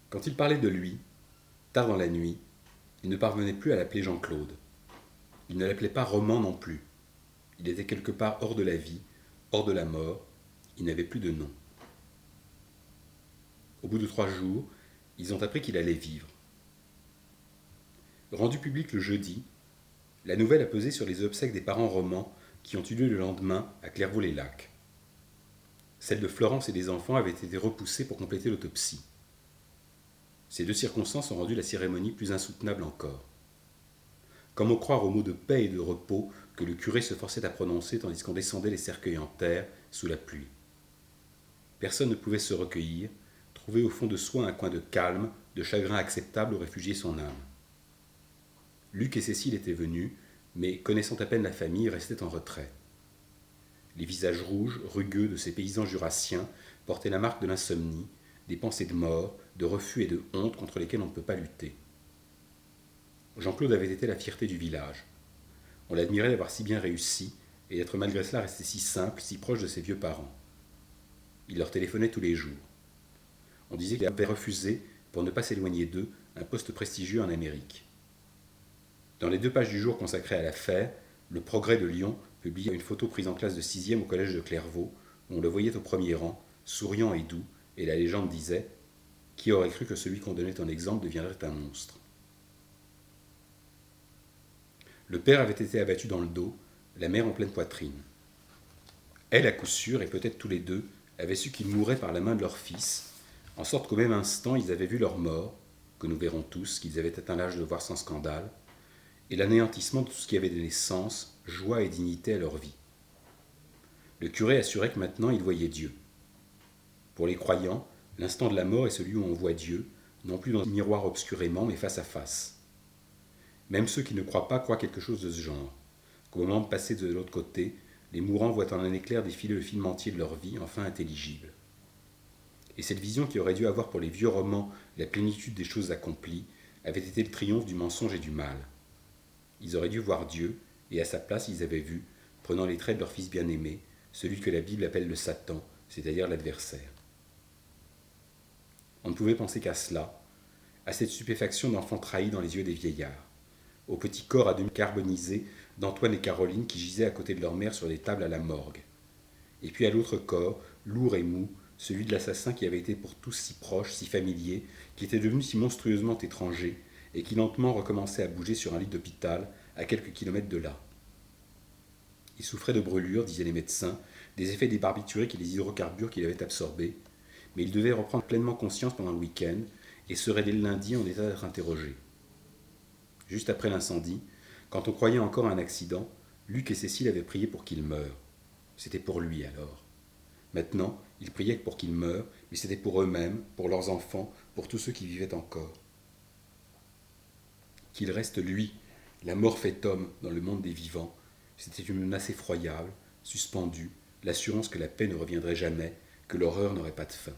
Quand il parlait de lui, tard dans la nuit, il ne parvenait plus à l'appeler Jean-Claude. Il ne l'appelait pas Roman non plus. Il était quelque part hors de la vie, hors de la mort. Il n'avait plus de nom. Au bout de 3 jours, ils ont appris qu'il allait vivre. Rendue publique le jeudi, la nouvelle a pesé sur les obsèques des parents romans qui ont eu lieu le lendemain à Clairvaux-les-Lacs. Celles de Florence et des enfants avaient été repoussées pour compléter l'autopsie. Ces 2 circonstances ont rendu la cérémonie plus insoutenable encore. Comment croire aux mots de paix et de repos que le curé se forçait à prononcer tandis qu'on descendait les cercueils en terre sous la pluie. Personne ne pouvait se recueillir, trouver au fond de soi un coin de calme, de chagrin acceptable où réfugier son âme. Luc et Cécile étaient venus, mais, connaissant à peine la famille, restaient en retrait. Les visages rouges, rugueux de ces paysans jurassiens portaient la marque de l'insomnie, des pensées de mort, de refus et de honte contre lesquelles on ne peut pas lutter. Jean-Claude avait été la fierté du village. On l'admirait d'avoir si bien réussi et d'être malgré cela resté si simple, si proche de ses vieux parents. Il leur téléphonait tous les jours. On disait qu'il avait refusé, pour ne pas s'éloigner d'eux, un poste prestigieux en Amérique. Dans les 2 pages du jour consacrées à l'affaire, le Progrès de Lyon publia une photo prise en classe de 6e au collège de Clairvaux, où on le voyait au premier rang, souriant et doux, et la légende disait « Qui aurait cru que celui qu'on donnait en exemple deviendrait un monstre ?» Le père avait été abattu dans le dos, la mère en pleine poitrine. Elle, à coup sûr, et peut-être tous les 2, avaient su qu'ils mouraient par la main de leur fils, en sorte qu'au même instant, ils avaient vu leur mort, que nous verrons tous, qu'ils avaient atteint l'âge de voir sans scandale, et l'anéantissement de tout ce qui avait donné sens, joie et dignité à leur vie. Le curé assurait que maintenant il voyait Dieu. Pour les croyants, l'instant de la mort est celui où on voit Dieu, non plus dans un miroir obscurément, mais face à face. Même ceux qui ne croient pas croient quelque chose de ce genre, qu'au moment de passer de l'autre côté, les mourants voient en un éclair défiler le film entier de leur vie, enfin intelligible. Et cette vision qui aurait dû avoir pour les vieux romans la plénitude des choses accomplies, avait été le triomphe du mensonge et du mal. Ils auraient dû voir Dieu, et à sa place ils avaient vu, prenant les traits de leur fils bien-aimé, celui que la Bible appelle le Satan, c'est-à-dire l'adversaire. On ne pouvait penser qu'à cela, à cette stupéfaction d'enfants trahis dans les yeux des vieillards, au petit corps à demi carbonisé d'Antoine et Caroline qui gisaient à côté de leur mère sur des tables à la morgue, et puis à l'autre corps, lourd et mou, celui de l'assassin qui avait été pour tous si proche, si familier, qui était devenu si monstrueusement étranger, et qui lentement recommençait à bouger sur un lit d'hôpital à quelques kilomètres de là. Il souffrait de brûlures, disaient les médecins, des effets des barbituriques et des hydrocarbures qu'il avait absorbés, mais il devait reprendre pleinement conscience pendant le week-end et serait dès le lundi en état d'être interrogé. Juste après l'incendie, quand on croyait encore à un accident, Luc et Cécile avaient prié pour qu'il meure. C'était pour lui alors. Maintenant, ils priaient pour qu'il meure, mais c'était pour eux-mêmes, pour leurs enfants, pour tous ceux qui vivaient encore. Qu'il reste lui, la mort fait homme dans le monde des vivants, c'était une menace effroyable, suspendue, l'assurance que la paix ne reviendrait jamais, que l'horreur n'aurait pas de fin.